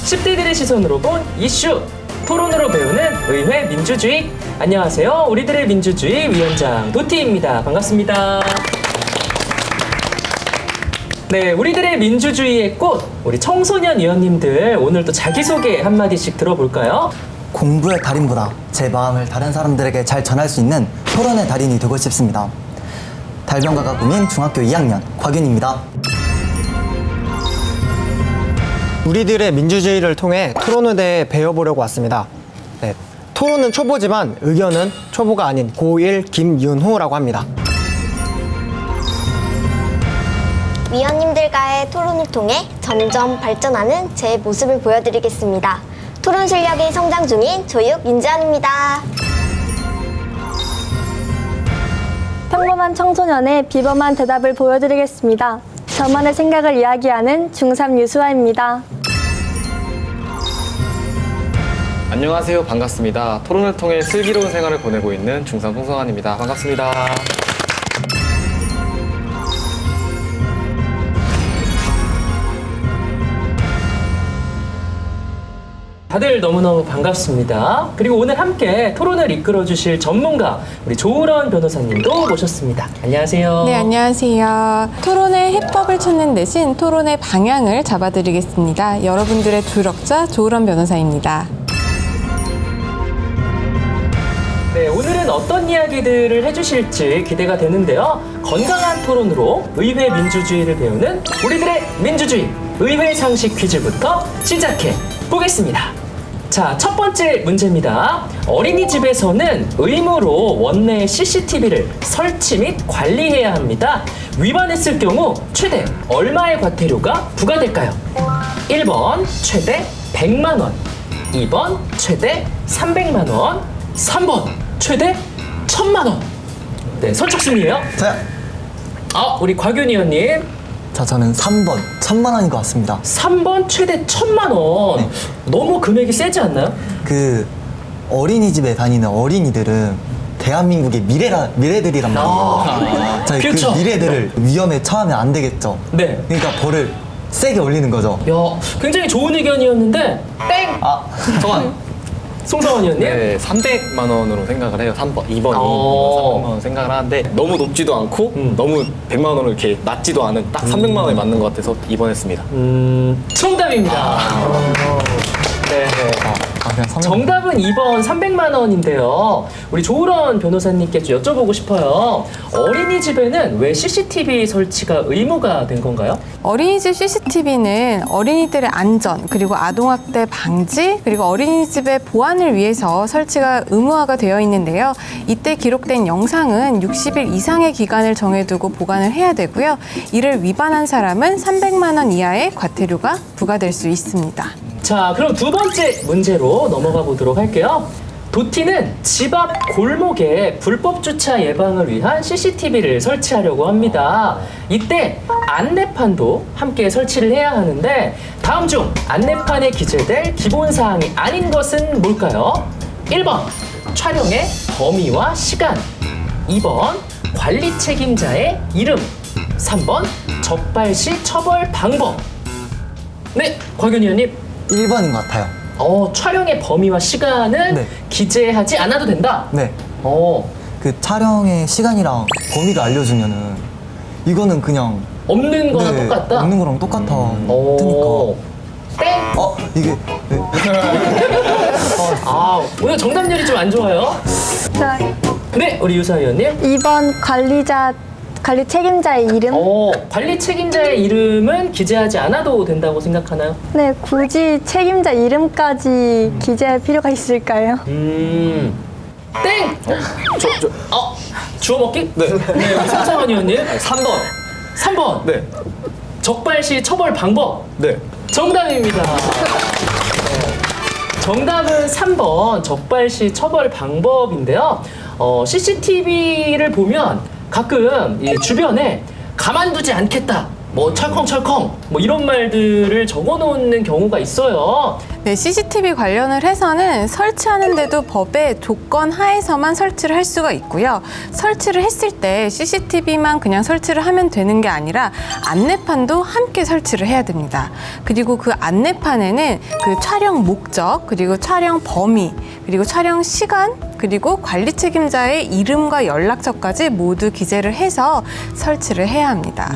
10대들의 시선으로 본 이슈, 토론으로 배우는 의회 민주주의. 안녕하세요. 우리들의 민주주의 위원장 도티입니다. 반갑습니다. 네, 우리들의 민주주의의 꽃, 우리 청소년 위원님들 오늘 또 자기소개 한마디씩 들어볼까요? 공부의 달인보다 제 마음을 다른 사람들에게 잘 전할 수 있는 토론의 달인이 되고 싶습니다. 달변가가 꾸민 중학교 2학년 곽윤입니다. 우리들의 민주주의를 통해 토론에 대해 배워보려고 왔습니다. 네, 토론은 초보지만 의견은 초보가 아닌 고1 김윤호라고 합니다. 위원님들과의 토론을 통해 점점 발전하는 제 모습을 보여드리겠습니다. 토론 실력이 성장 중인 조육 윤지안입니다. 평범한 청소년의 비범한 대답을 보여드리겠습니다. 저만의 생각을 이야기하는 중3 유수아입니다. 안녕하세요. 반갑습니다. 토론을 통해 슬기로운 생활을 보내고 있는 중3 송성환입니다. 반갑습니다. 다들 너무너무 반갑습니다. 그리고 오늘 함께 토론을 이끌어 주실 전문가 우리 조으런 변호사님도 모셨습니다. 안녕하세요. 네, 안녕하세요. 토론의 해법을 찾는 대신 토론의 방향을 잡아드리겠습니다. 여러분들의 조력자 조으런 변호사입니다. 네, 오늘은 어떤 이야기들을 해주실지 기대가 되는데요. 건강한 토론으로 의회 민주주의를 배우는 우리들의 민주주의 의회 상식 퀴즈부터 시작해 보겠습니다. 자, 첫 번째 문제입니다. 어린이집에서는 의무로 원내에 CCTV를 설치 및 관리해야 합니다. 위반했을 경우 최대 얼마의 과태료가 부과될까요? 1번 최대 100만 원, 2번 최대 300만 원, 3번 최대 1000만 원. 네, 선착순이에요. 저요. 우리 곽윤 의원님. 저는 3번 1000만 원인 것 같습니다. 3번 최대 1000만 원. 네. 너무 금액이 세지 않나요? 그 어린이집에 다니는 어린이들은 대한민국의 미래들이란 말이에요. 저희 그렇죠. 그 미래들을 위험에 처하면 안 되겠죠. 네. 그러니까 벌을 세게 올리는 거죠. 야, 굉장히 좋은 의견이었는데 땡! 성환. 송성환 의원님. 네, 300만 원으로 생각을 해요. 3번, 2번이 300만 원 생각을 하는데 너무 높지도 않고 너무 100만 원으로 이렇게 낮지도 않은 딱 300만 원에 맞는 것 같아서 2번 했습니다. 정답입니다. 네. 그냥 300만 원. 정답은 2번 300만 원인데요. 우리 조으런 변호사님께 좀 여쭤보고 싶어요. 어린이집에는 왜 CCTV 설치가 의무가 된 건가요? 어린이집 CCTV는 어린이들의 안전, 그리고 아동학대 방지, 그리고 어린이집의 보안을 위해서 설치가 의무화가 되어 있는데요. 이때 기록된 영상은 60일 이상의 기간을 정해두고 보관을 해야 되고요. 이를 위반한 사람은 300만 원 이하의 과태료가 부과될 수 있습니다. 자, 그럼 두 번째 문제로 넘어가 보도록 할게요. 도티는 집 앞 골목에 불법 주차 예방을 위한 CCTV를 설치하려고 합니다. 이때 안내판도 함께 설치를 해야 하는데 다음 중 안내판에 기재될 기본사항이 아닌 것은 뭘까요? 1번 촬영의 범위와 시간, 2번 관리 책임자의 이름, 3번 적발시 처벌 방법. 네, 곽윤 의원님. 1번인 것 같아요. 촬영의 범위와 시간은 네. 기재하지 않아도 된다? 네. 어, 그 촬영의 시간이랑 범위를 알려주면은 이거는 그냥 없는 거랑 똑같다? 없는 거랑 똑같아. 오. 뜨니까. 땡! 이게 네. 오늘 정답률이 좀 안 좋아요. 자, 네, 우리 유사 의원님. 2번 관리 책임자의 이름. 관리 책임자의 이름은 기재하지 않아도 된다고 생각하나요? 네, 굳이 책임자 이름까지 기재할 필요가 있을까요? 땡! 주워 먹기? 네. 네, 우리 송상환 의원님. 3번. 3번. 네. 적발시 처벌 방법. 네. 정답입니다. 정답은 3번 적발시 처벌 방법인데요. CCTV를 보면 가끔 이 주변에 가만두지 않겠다 뭐 철컹철컹 뭐 이런 말들을 적어놓는 경우가 있어요. 네, CCTV 관련을 해서는 설치하는데도 법의 조건 하에서만 설치를 할 수가 있고요. 설치를 했을 때 CCTV만 그냥 설치를 하면 되는 게 아니라 안내판도 함께 설치를 해야 됩니다. 그리고 그 안내판에는 그 촬영 목적, 그리고 촬영 범위, 그리고 촬영 시간, 그리고 관리 책임자의 이름과 연락처까지 모두 기재를 해서 설치를 해야 합니다.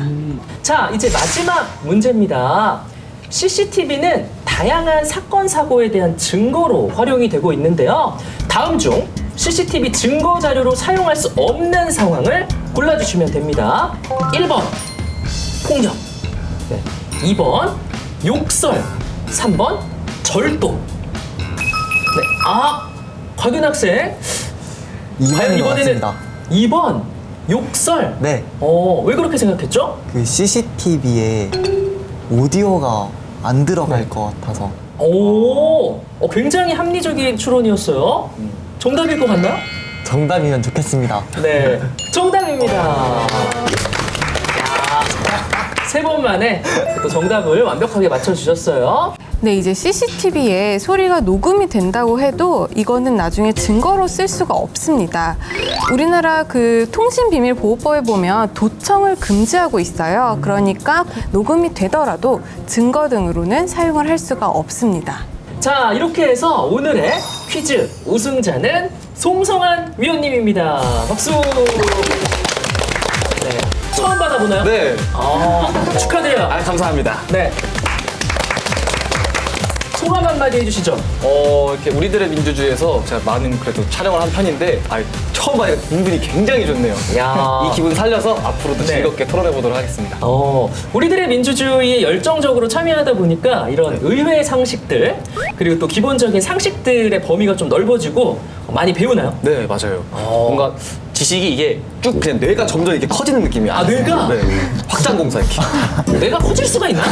자, 이제 마지막 문제입니다. CCTV는 다양한 사건, 사고에 대한 증거로 활용이 되고 있는데요. 다음 중 CCTV 증거 자료로 사용할 수 없는 상황을 골라주시면 됩니다. 1번, 폭력. 네. 2번, 욕설. 3번, 절도. 네. 곽윤 학생. 과연 2번인 것 같습니다. 2번, 욕설. 네. 왜 그렇게 생각했죠? 그 CCTV에 오디오가 안 들어갈 것 같아서. 굉장히 합리적인 추론이었어요. 정답일 것 같나요? 정답이면 좋겠습니다. 네, 정답입니다. 세 번 만에 또 정답을 완벽하게 맞춰주셨어요. 네, 이제 CCTV에 소리가 녹음이 된다고 해도 이거는 나중에 증거로 쓸 수가 없습니다. 우리나라 그 통신비밀보호법에 보면 도청을 금지하고 있어요. 그러니까 녹음이 되더라도 증거 등으로는 사용을 할 수가 없습니다. 자, 이렇게 해서 오늘의 퀴즈 우승자는 송성한 위원님입니다. 박수! 네, 처음 받아보나요? 네. 축하드려요. 감사합니다. 네. 소감 한마디 해주시죠. 이렇게 우리들의 민주주의에서 제가 많은 그래도 촬영을 한 편인데 처음 봐요. 분들이 굉장히 좋네요. 야. 이 기분 살려서 앞으로도 네. 즐겁게 토론해 보도록 하겠습니다. 우리들의 민주주의에 열정적으로 참여하다 보니까 이런 의외의 상식들 그리고 또 기본적인 상식들의 범위가 좀 넓어지고 많이 배우나요? 네, 맞아요. 뭔가 지식이 이게 쭉 그냥 뇌가 점점 이렇게 커지는 느낌이야. 뇌가? 네. 확장공사 이렇게. 내가 커질 수가 있나?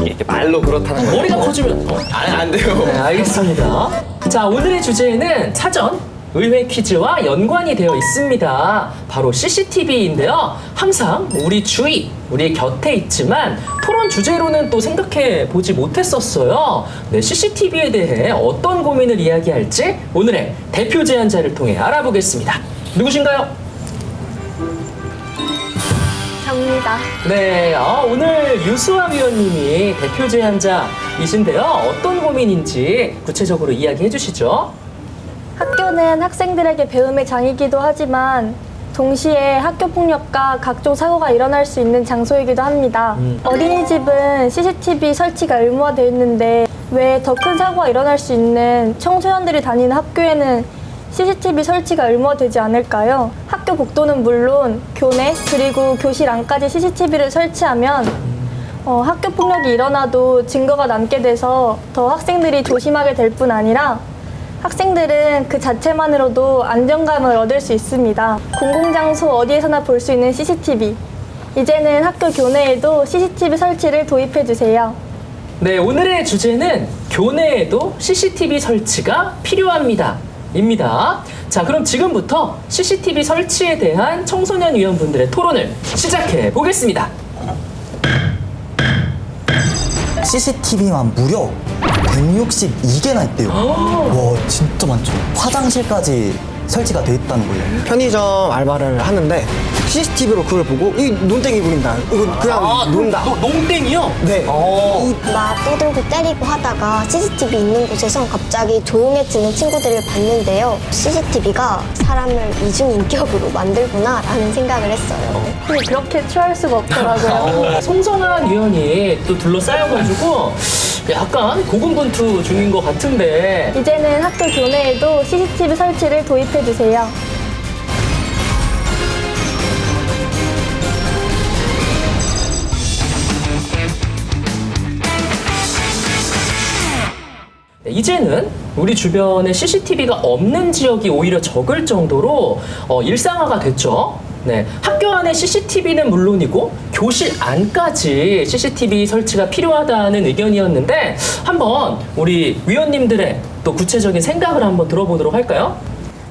이게 말로 그렇다는 거예요. 머리가 커지면 안 돼요. 네, 알겠습니다. 자, 오늘의 주제는 사전 의회 퀴즈와 연관이 되어 있습니다. 바로 CCTV인데요. 항상 우리 주위, 우리 곁에 있지만 토론 주제로는 또 생각해 보지 못했었어요. 네, CCTV에 대해 어떤 고민을 이야기할지 오늘의 대표 제안자를 통해 알아보겠습니다. 누구신가요? 접니다. 네, 오늘 유수아 위원님이 대표 제안자이신데요. 어떤 고민인지 구체적으로 이야기해 주시죠. 학교는 학생들에게 배움의 장이기도 하지만 동시에 학교 폭력과 각종 사고가 일어날 수 있는 장소이기도 합니다. 어린이집은 CCTV 설치가 의무화되어 있는데 왜 더 큰 사고가 일어날 수 있는 청소년들이 다니는 학교에는 CCTV 설치가 의무화되지 않을까요? 학교 복도는 물론 교내 그리고 교실 안까지 CCTV를 설치하면 학교 폭력이 일어나도 증거가 남게 돼서 더 학생들이 조심하게 될 뿐 아니라 학생들은 그 자체만으로도 안정감을 얻을 수 있습니다. 공공장소 어디에서나 볼 수 있는 CCTV. 이제는 학교 교내에도 CCTV 설치를 도입해 주세요. 네, 오늘의 주제는 교내에도 CCTV 설치가 필요합니다. 입니다. 자, 그럼 지금부터 CCTV 설치에 대한 청소년 위원분들의 토론을 시작해 보겠습니다. CCTV만 무려 162개나 있대요. 와, 진짜 많죠. 화장실까지 설치가 돼 있다는 거예요. 편의점 알바를 하는데 CCTV로 그걸 보고 이 논땡이 부린다. 이거 그냥 논다. 농땡이요? 네. 막 떠들고 때리고 하다가 CCTV 있는 곳에서 갑자기 조용해지는 친구들을 봤는데요. CCTV가 사람을 이중인격으로 만들구나 라는 생각을 했어요. 근데 그렇게 취할 수가 없더라고요. 송성한 위원이 또 둘러싸여가지고 약간 고군분투 중인 것 같은데 이제는 학교 교내에도 CCTV 설치를 도입해 주세요. 네, 이제는 우리 주변에 CCTV가 없는 지역이 오히려 적을 정도로 일상화가 됐죠. 네, 학교 안에 CCTV는 물론이고 교실 안까지 CCTV 설치가 필요하다는 의견이었는데 한번 우리 위원님들의 또 구체적인 생각을 한번 들어보도록 할까요?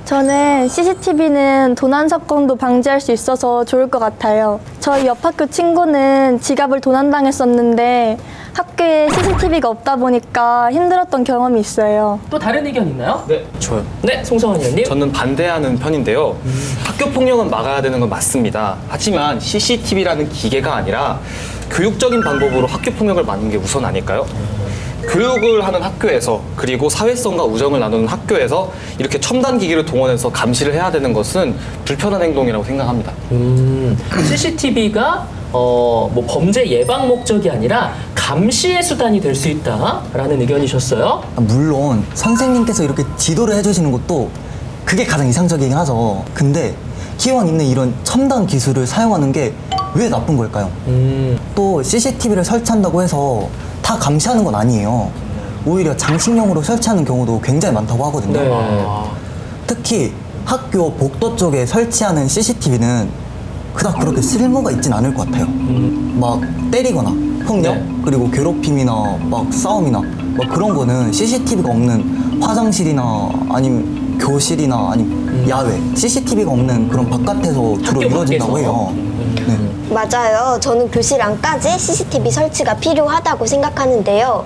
저는 CCTV는 도난 사건도 방지할 수 있어서 좋을 것 같아요. 저희 옆 학교 친구는 지갑을 도난당했었는데 학교에 CCTV가 없다 보니까 힘들었던 경험이 있어요. 또 다른 의견 있나요? 네, 저요. 네, 송성환 의원님. 저는 반대하는 편인데요. 학교 폭력은 막아야 되는 건 맞습니다. 하지만 CCTV라는 기계가 아니라 교육적인 방법으로 학교 폭력을 막는 게 우선 아닐까요? 교육을 하는 학교에서 그리고 사회성과 우정을 나누는 학교에서 이렇게 첨단 기기를 동원해서 감시를 해야 되는 것은 불편한 행동이라고 생각합니다. CCTV가 뭐 범죄 예방 목적이 아니라 감시의 수단이 될 수 있다라는 의견이셨어요. 물론 선생님께서 이렇게 지도를 해주시는 것도 그게 가장 이상적이긴 하죠. 근데 기왕 있는 이런 첨단 기술을 사용하는 게 왜 나쁜 걸까요? 또 CCTV를 설치한다고 해서 다 감시하는 건 아니에요. 오히려 장식용으로 설치하는 경우도 굉장히 많다고 하거든요. 네. 특히 학교 복도 쪽에 설치하는 CCTV는 그닥 그렇게 쓸모가 있진 않을 것 같아요. 막 때리거나 폭력, 네. 그리고 괴롭힘이나 막 싸움이나 막 그런 거는 CCTV가 없는 화장실이나 아니면 교실이나 아니면 야외 CCTV가 없는 그런 바깥에서 주로 학교 이루어진다고 밖에서? 해요. 네. 맞아요. 저는 교실 안까지 CCTV 설치가 필요하다고 생각하는데요.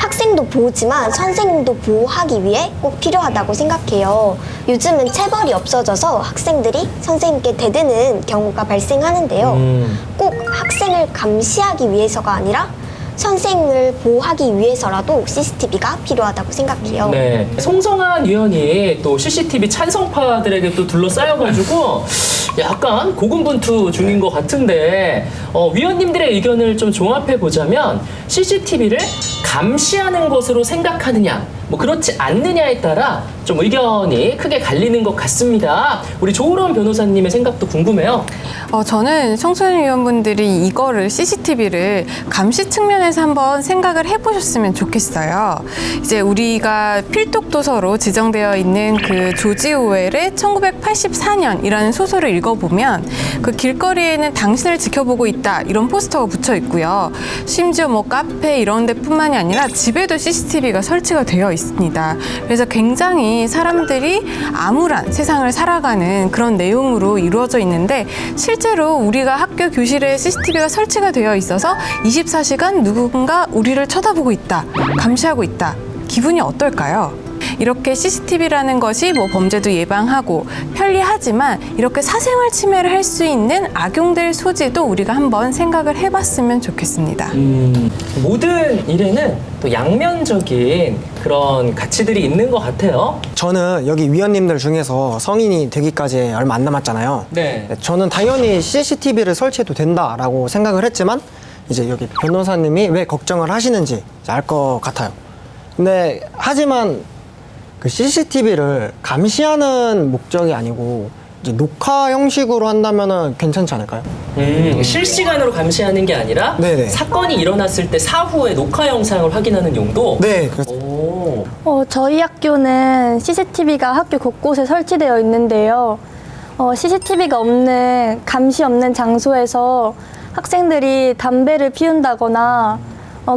학생도 보호지만 선생님도 보호하기 위해 꼭 필요하다고 생각해요. 요즘은 체벌이 없어져서 학생들이 선생님께 대드는 경우가 발생하는데요. 꼭 학생을 감시하기 위해서가 아니라 선생님을 보호하기 위해서라도 CCTV가 필요하다고 생각해요. 네. 송성환 위원이 또 CCTV 찬성파들에게 또 둘러싸여가지고 약간 고군분투 중인 것 같은데 위원님들의 의견을 좀 종합해 보자면 CCTV를 감시하는 것으로 생각하느냐 뭐 그렇지 않느냐에 따라 좀 의견이 크게 갈리는 것 같습니다. 우리 조으론 변호사님의 생각도 궁금해요. 저는 청소년 위원분들이 이거를 CCTV를 감시 측면에서 한번 생각을 해보셨으면 좋겠어요. 이제 우리가 필독 도서로 지정되어 있는 그 조지 오웰의 1984년이라는 소설을 읽어보면 그 길거리에는 당신을 지켜보고 있다 이런 포스터가 붙여 있고요. 심지어 뭐 카페 이런 데뿐만이 아니라 집에도 CCTV가 설치가 되어 있습니다. 그래서 굉장히 사람들이 암울한 세상을 살아가는 그런 내용으로 이루어져 있는데 실제로 우리가 학교 교실에 CCTV가 설치가 되어 있어서 24시간 누군가 우리를 쳐다보고 있다, 감시하고 있다. 기분이 어떨까요? 이렇게 CCTV라는 것이 뭐 범죄도 예방하고 편리하지만 이렇게 사생활 침해를 할 수 있는 악용될 소지도 우리가 한번 생각을 해봤으면 좋겠습니다. 모든 일에는 또 양면적인 그런 가치들이 있는 것 같아요. 저는 여기 위원님들 중에서 성인이 되기까지 얼마 안 남았잖아요. 네. 저는 당연히 CCTV를 설치해도 된다라고 생각을 했지만 이제 여기 변호사님이 왜 걱정을 하시는지 알 것 같아요. 근데 하지만 그 CCTV를 감시하는 목적이 아니고 이제 녹화 형식으로 한다면은 괜찮지 않을까요? 실시간으로 감시하는 게 아니라 네네. 사건이 일어났을 때 사후에 녹화 영상을 확인하는 용도? 네. 오. 저희 학교는 CCTV가 학교 곳곳에 설치되어 있는데요. CCTV가 없는, 감시 없는 장소에서 학생들이 담배를 피운다거나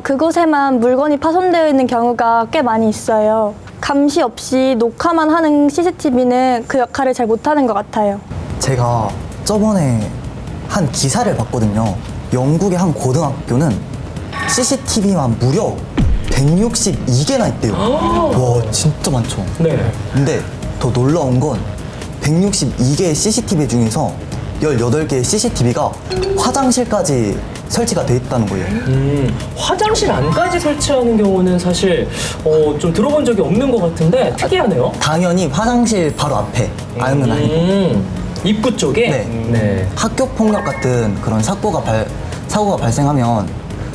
그곳에만 물건이 파손되어 있는 경우가 꽤 많이 있어요. 감시 없이 녹화만 하는 CCTV는 그 역할을 잘 못하는 것 같아요. 제가 저번에 한 기사를 봤거든요. 영국의 한 고등학교는 CCTV만 무려 162개나 있대요. 와, 진짜 많죠. 네. 근데 더 놀라운 건 162개의 CCTV 중에서 18개의 CCTV가 화장실까지 설치가 돼 있다는 거예요. 화장실 안까지 설치하는 경우는 사실 좀 들어본 적이 없는 것 같은데 특이하네요. 당연히 화장실 바로 앞에 아니면 아니고. 입구 쪽에? 네. 학교 폭력 같은 그런 사고가 발생하면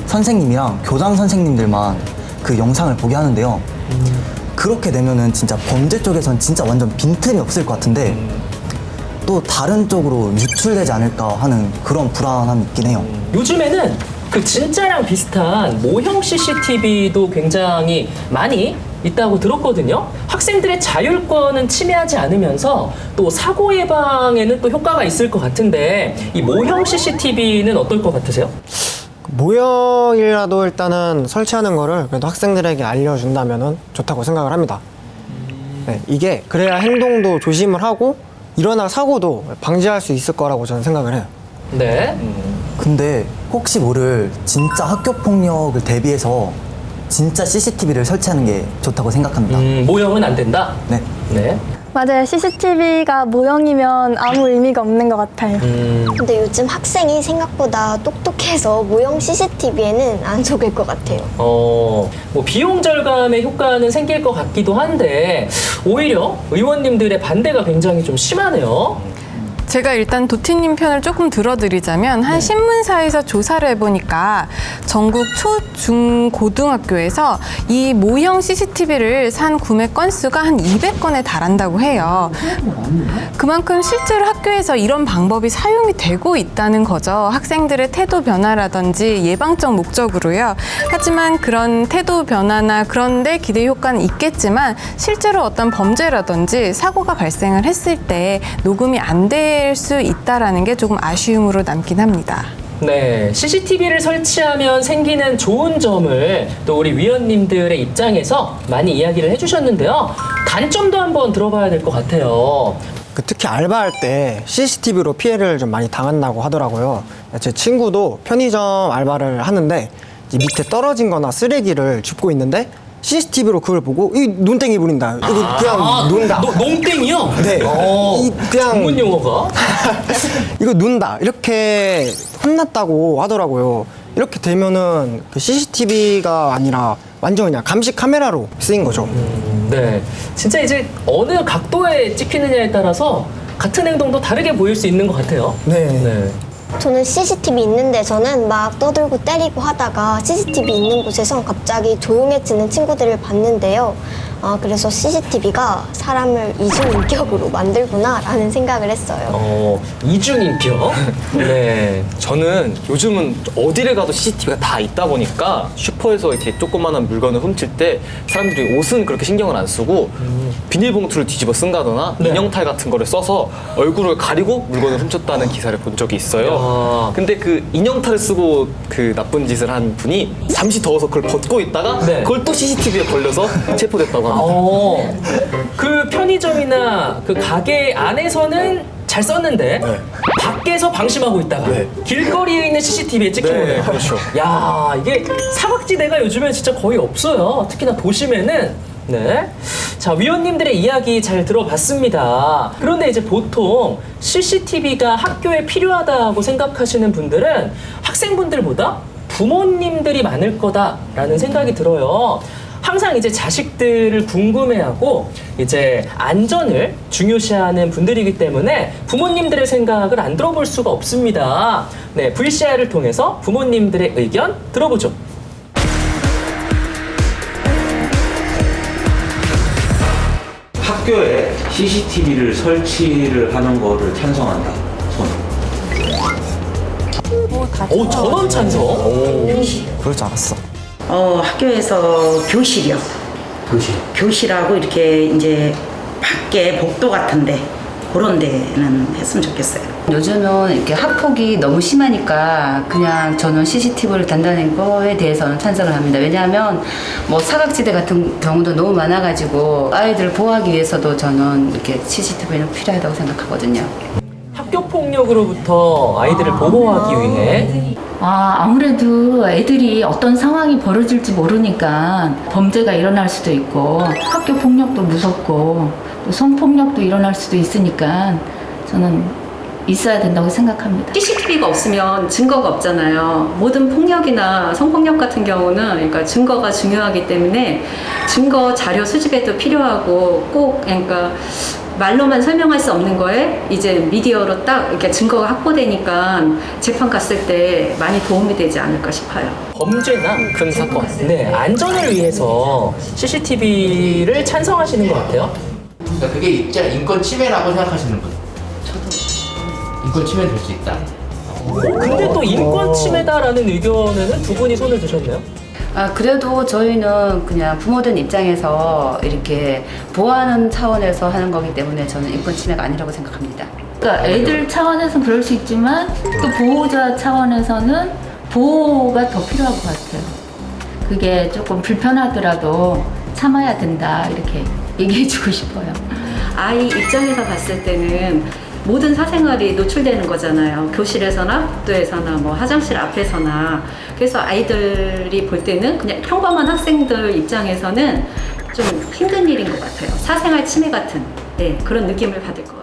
선생님이랑 교장 선생님들만 그 영상을 보게 하는데요. 그렇게 되면은 진짜 범죄 쪽에선 진짜 완전 빈틈이 없을 것 같은데 또 다른 쪽으로 유출되지 않을까 하는 그런 불안함이 있긴 해요. 요즘에는 그 진짜랑 비슷한 모형 CCTV도 굉장히 많이 있다고 들었거든요. 학생들의 자율권은 침해하지 않으면서 또 사고 예방에는 또 효과가 있을 것 같은데 이 모형 CCTV는 어떨 것 같으세요? 모형이라도 일단은 설치하는 거를 그래도 학생들에게 알려준다면은 좋다고 생각을 합니다. 네, 이게 그래야 행동도 조심을 하고 일어날 사고도 방지할 수 있을 거라고 저는 생각을 해요. 네. 근데 혹시 모를 진짜 학교 폭력을 대비해서 진짜 CCTV를 설치하는 게 좋다고 생각합니다. 모형은 안 된다? 네. 네. 맞아요. CCTV가 모형이면 아무 의미가 없는 것 같아요. 근데 요즘 학생이 생각보다 똑똑해서 모형 CCTV에는 안 속을 것 같아요. 뭐 비용 절감의 효과는 생길 것 같기도 한데 오히려 의원님들의 반대가 굉장히 좀 심하네요. 제가 일단 도티님 편을 조금 들어드리자면 한 신문사에서 조사를 해보니까 전국 초, 중, 고등학교에서 이 모형 CCTV를 산 구매 건수가 한 200건에 달한다고 해요. 그만큼 실제로 학교에서 이런 방법이 사용이 되고 있다는 거죠. 학생들의 태도 변화라든지 예방적 목적으로요. 하지만 그런 태도 변화나 그런데 기대 효과는 있겠지만 실제로 어떤 범죄라든지 사고가 발생을 했을 때 녹음이 안 될 수 있다라는 게 조금 아쉬움으로 남긴 합니다. 네, CCTV를 설치하면 생기는 좋은 점을 또 우리 위원님들의 입장에서 많이 이야기를 해주셨는데요. 단점도 한번 들어봐야 될 것 같아요. 특히 알바할 때 CCTV로 피해를 좀 많이 당한다고 하더라고요. 제 친구도 편의점 알바를 하는데 이제 밑에 떨어진 거나 쓰레기를 줍고 있는데 CCTV로 그걸 보고 이 눈땡이 부린다. 이거 그냥 논다. 농땡이요? 네. 이 그냥 전문 용어가? 이거 논다. 이렇게 혼났다고 하더라고요. 이렇게 되면은 그 CCTV가 아니라 완전 그냥 감시 카메라로 쓰인 거죠. 네. 진짜 이제 어느 각도에 찍히느냐에 따라서 같은 행동도 다르게 보일 수 있는 것 같아요. 네. 저는 CCTV 있는 데서는 막 떠들고 때리고 하다가 CCTV 있는 곳에선 갑자기 조용해지는 친구들을 봤는데요. 그래서 CCTV가 사람을 이중인격으로 만들구나 라는 생각을 했어요. 이중인격? 네. 저는 요즘은 어디를 가도 CCTV가 다 있다 보니까 슈퍼에서 이렇게 조그마한 물건을 훔칠 때 사람들이 옷은 그렇게 신경을 안 쓰고 비닐봉투를 뒤집어 쓴다거나 네. 인형탈 같은 거를 써서 얼굴을 가리고 물건을 훔쳤다는 기사를 본 적이 있어요. 근데 그 인형탈을 쓰고 그 나쁜 짓을 한 분이 잠시 더워서 그걸 벗고 있다가 네. 그걸 또 CCTV에 걸려서 체포됐다고 합니다. 그 편의점이나 그 가게 안에서는 잘 썼는데 밖에서 방심하고 있다가 길거리에 있는 CCTV에 찍힌 거예요. 그렇죠. 야, 이게 사각지대가 요즘엔 진짜 거의 없어요. 특히나 도심에는. 네. 자, 위원님들의 이야기 잘 들어봤습니다. 그런데 이제 보통 CCTV가 학교에 필요하다고 생각하시는 분들은 학생분들보다 부모님들이 많을 거다라는 생각이 들어요. 항상 이제 자식들을 궁금해하고 이제 안전을 중요시하는 분들이기 때문에 부모님들의 생각을 안 들어볼 수가 없습니다. 네, VCR을 통해서 부모님들의 의견 들어보죠. 학교에 CCTV를 설치를 하는 거를 찬성한다. 오, 전원 찬성? 그럴 줄 알았어. 학교에서 교실이요. 교실하고 이렇게 이제 밖에 복도 같은데 그런 데는 했으면 좋겠어요. 요즘은 이렇게 학폭이 너무 심하니까 그냥 저는 CCTV를 단다는 거에 대해서는 찬성을 합니다. 왜냐하면 뭐 사각지대 같은 경우도 너무 많아가지고 아이들을 보호하기 위해서도 저는 이렇게 CCTV는 필요하다고 생각하거든요. 학교 폭력으로부터 아이들을 보호하기 위해 아무래도 애들이 어떤 상황이 벌어질지 모르니까 범죄가 일어날 수도 있고 학교 폭력도 무섭고 또 성폭력도 일어날 수도 있으니까 저는 있어야 된다고 생각합니다. CCTV가 없으면 증거가 없잖아요. 모든 폭력이나 성폭력 같은 경우는 그러니까 증거가 중요하기 때문에 증거 자료 수집에도 필요하고 꼭 그러니까 말로만 설명할 수 없는 거에 이제 미디어로 딱 이렇게 증거가 확보되니까 재판 갔을 때 많이 도움이 되지 않을까 싶어요. 범죄나 큰 사건, 네, 안전을 위해서 CCTV를 찬성하시는 것 같아요. 그러니까 그게 인권 침해라고 생각하시는 분? 저도 인권 침해 될 수 있다. 근데 또 인권 침해다라는 의견에는 두 분이 손을 드셨네요. 그래도 저희는 그냥 부모들 입장에서 이렇게 보호하는 차원에서 하는 거기 때문에 저는 인권 침해가 아니라고 생각합니다. 그러니까 애들 차원에서는 그럴 수 있지만 또 보호자 차원에서는 보호가 더 필요할 것 같아요. 그게 조금 불편하더라도 참아야 된다 이렇게 얘기해주고 싶어요. 아이 입장에서 봤을 때는 모든 사생활이 노출되는 거잖아요. 교실에서나 학교에서나 뭐 화장실 앞에서나. 그래서 아이들이 볼 때는 그냥 평범한 학생들 입장에서는 좀 힘든 일인 것 같아요. 사생활 침해 같은 그런 느낌을 받을 것 같아요.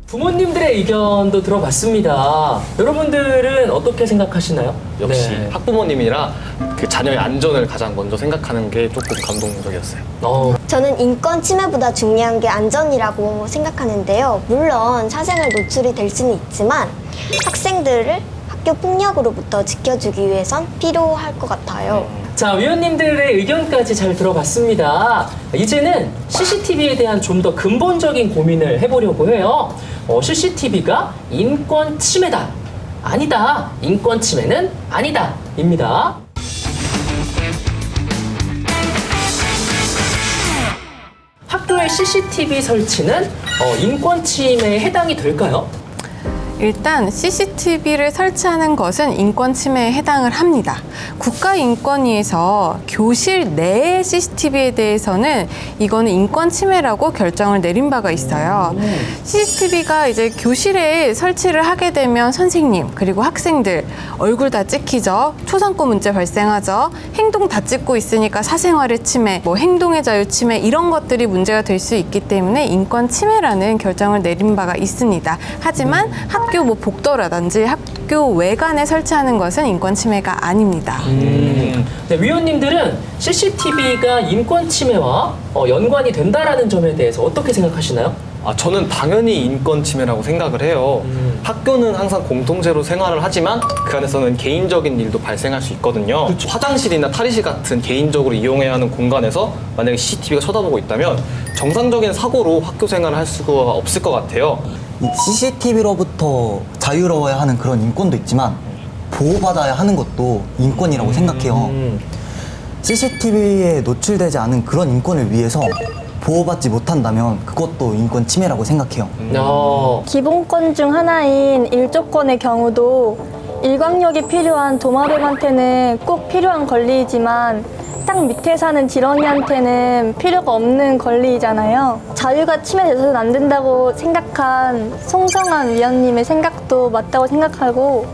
부모님들의 의견도 들어봤습니다. 여러분들은 어떻게 생각하시나요? 역시 네. 학부모님이라 그 자녀의 안전을 가장 먼저 생각하는 게 조금 감동적이었어요. 저는 인권 침해보다 중요한 게 안전이라고 생각하는데요. 물론 사생활 노출이 될 수는 있지만 학생들을 학교 폭력으로부터 지켜주기 위해선 필요할 것 같아요. 자, 위원님들의 의견까지 잘 들어봤습니다. 이제는 CCTV에 대한 좀 더 근본적인 고민을 해보려고 해요. CCTV가 인권 침해다. 아니다. 인권 침해는 아니다. 입니다. 학교의 CCTV 설치는 인권 침해에 해당이 될까요? 일단 CCTV를 설치하는 것은 인권 침해에 해당을 합니다. 국가인권위에서 교실 내의 CCTV에 대해서는 이거는 인권 침해라고 결정을 내린 바가 있어요. CCTV가 이제 교실에 설치를 하게 되면 선생님 그리고 학생들 얼굴 다 찍히죠. 초상권 문제 발생하죠. 행동 다 찍고 있으니까 사생활의 침해, 뭐 행동의 자유 침해 이런 것들이 문제가 될 수 있기 때문에 인권 침해라는 결정을 내린 바가 있습니다. 하지만 학교 뭐 복도라든지 학교 외관에 설치하는 것은 인권 침해가 아닙니다. 네, 위원님들은 CCTV가 인권 침해와 연관이 된다라는 점에 대해서 어떻게 생각하시나요? 저는 당연히 인권 침해라고 생각을 해요. 학교는 항상 공통체로 생활을 하지만 그 안에서는 개인적인 일도 발생할 수 있거든요. 화장실이나 탈의실 같은 개인적으로 이용해야 하는 공간에서 만약에 CCTV가 쳐다보고 있다면 정상적인 사고로 학교 생활을 할 수가 없을 것 같아요. 이 CCTV로부터 자유로워야 하는 그런 인권도 있지만 보호받아야 하는 것도 인권이라고 생각해요. CCTV에 노출되지 않은 그런 인권을 위해서 보호받지 못한다면 그것도 인권 침해라고 생각해요. 기본권 중 하나인 일조권의 경우도 일광욕이 필요한 도마뱀한테는 꼭 필요한 권리이지만 땅 밑에 사는 지렁이한테는 필요가 없는 권리이잖아요. 자유가 침해돼서는 안 된다고 생각한 송성한 위원님의 생각도 맞다고 생각하고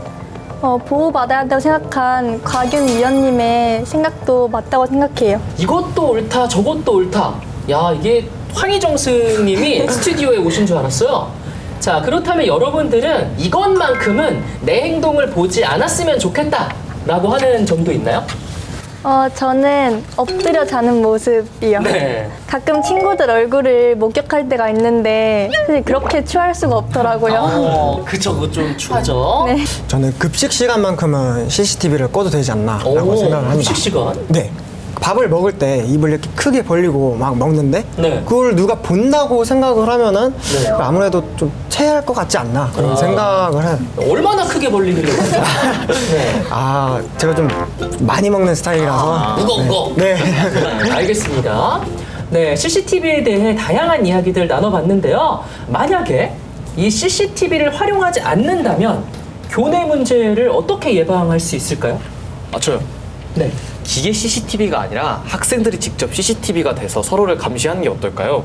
보호받아야 한다고 생각한 곽윤 위원님의 생각도 맞다고 생각해요. 이것도 옳다, 저것도 옳다. 야, 이게 황희정 스님이 스튜디오에 오신 줄 알았어요. 자, 그렇다면 여러분들은 이것만큼은 내 행동을 보지 않았으면 좋겠다 라고 하는 점도 있나요? 저는 엎드려 자는 모습이요. 네. 가끔 친구들 얼굴을 목격할 때가 있는데 사실 그렇게 추할 수가 없더라고요. 그쵸, 그거 좀 추하죠. 네. 저는 급식 시간만큼은 CCTV를 꺼도 되지 않나라고 생각을 합니다. 급식 시간? 네. 밥을 먹을 때 입을 이렇게 크게 벌리고 막 먹는데 그걸 누가 본다고 생각을 하면은 아무래도 좀 체할 것 같지 않나 그런 생각을 해요. 얼마나 크게 벌리길래 그러죠? 제가 좀 많이 먹는 스타일이라서 무거. 네. 알겠습니다. 네, CCTV에 대해 다양한 이야기들 나눠봤는데요. 만약에 이 CCTV를 활용하지 않는다면 교내 문제를 어떻게 예방할 수 있을까요? 저요. 네. 기계 CCTV가 아니라 학생들이 직접 CCTV가 돼서 서로를 감시하는 게 어떨까요?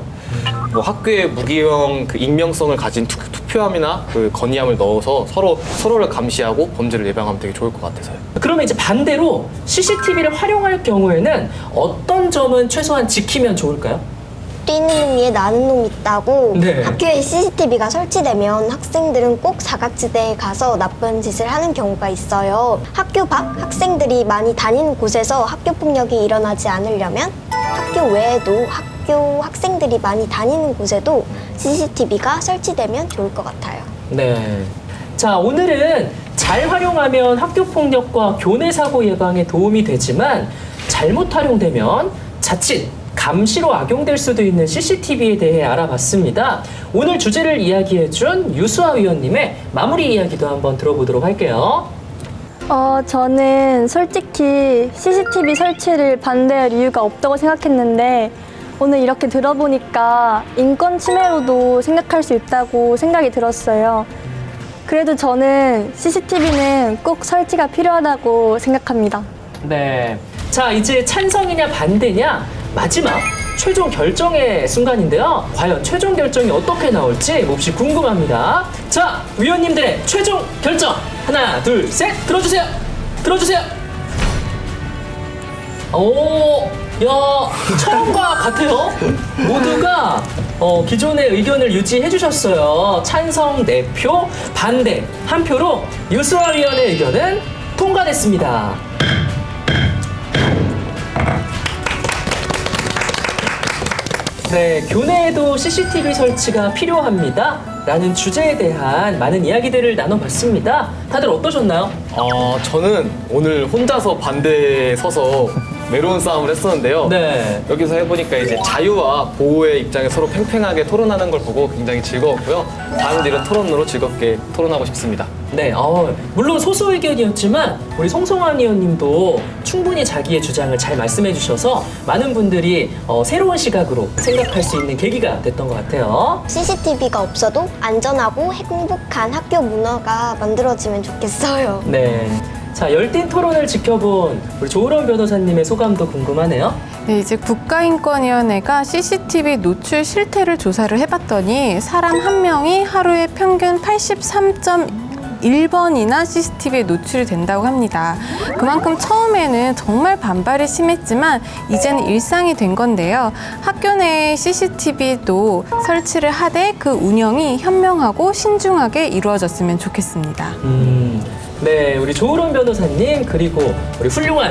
뭐 학교에 무기형 그 익명성을 가진 투표함이나 그 건의함을 넣어서 서로를 감시하고 범죄를 예방하면 되게 좋을 것 같아서요. 그러면 이제 반대로 CCTV를 활용할 경우에는 어떤 점은 최소한 지키면 좋을까요? 뛰는 놈 위에 나는 놈 있다고 네. 학교에 CCTV가 설치되면 학생들은 꼭 사각지대에 가서 나쁜 짓을 하는 경우가 있어요. 학교 밖 학생들이 많이 다니는 곳에서 학교 폭력이 일어나지 않으려면 학교 외에도 학교 학생들이 많이 다니는 곳에도 CCTV가 설치되면 좋을 것 같아요. 네. 자, 오늘은 잘 활용하면 학교 폭력과 교내 사고 예방에 도움이 되지만 잘못 활용되면 자칫 감시로 악용될 수도 있는 CCTV에 대해 알아봤습니다. 오늘 주제를 이야기해준 유수아 위원님의 마무리 이야기도 한번 들어보도록 할게요. 저는 솔직히 CCTV 설치를 반대할 이유가 없다고 생각했는데 오늘 이렇게 들어보니까 인권 침해로도 생각할 수 있다고 생각이 들었어요. 그래도 저는 CCTV는 꼭 설치가 필요하다고 생각합니다. 네. 자, 이제 찬성이냐 반대냐 마지막 최종 결정의 순간인데요. 과연 최종 결정이 어떻게 나올지 몹시 궁금합니다. 자, 위원님들의 최종 결정 하나, 둘, 셋 들어주세요. 들어주세요. 오, 야, 처음과 같아요. 모두가 기존의 의견을 유지해 주셨어요. 찬성 4표, 반대 1표로 유수아위원의 의견은 통과됐습니다. 네, 교내에도 CCTV 설치가 필요합니다. 라는 주제에 대한 많은 이야기들을 나눠봤습니다. 다들 어떠셨나요? 저는 오늘 혼자서 반대에 서서 외로운 싸움을 했었는데요. 네. 여기서 해보니까 이제 자유와 보호의 입장에 서로 팽팽하게 토론하는 걸 보고 굉장히 즐거웠고요. 다음 일은 토론으로 즐겁게 토론하고 싶습니다. 네, 물론 소수 의견이었지만 우리 송성환 의원님도 충분히 자기의 주장을 잘 말씀해 주셔서 많은 분들이 새로운 시각으로 생각할 수 있는 계기가 됐던 것 같아요. CCTV가 없어도 안전하고 행복한 학교 문화가 만들어지면 좋겠어요. 네. 자, 열띤 토론을 지켜본 우리 조으론 변호사님의 소감도 궁금하네요. 네, 이제 국가인권위원회가 CCTV 노출 실태를 조사를 해봤더니 사람 한 명이 하루에 평균 83.1번이나 CCTV에 노출이 된다고 합니다. 그만큼 처음에는 정말 반발이 심했지만 이제는 일상이 된 건데요. 학교 내에 CCTV도 설치를 하되 그 운영이 현명하고 신중하게 이루어졌으면 좋겠습니다. 네, 우리 조으론 변호사님 그리고 우리 훌륭한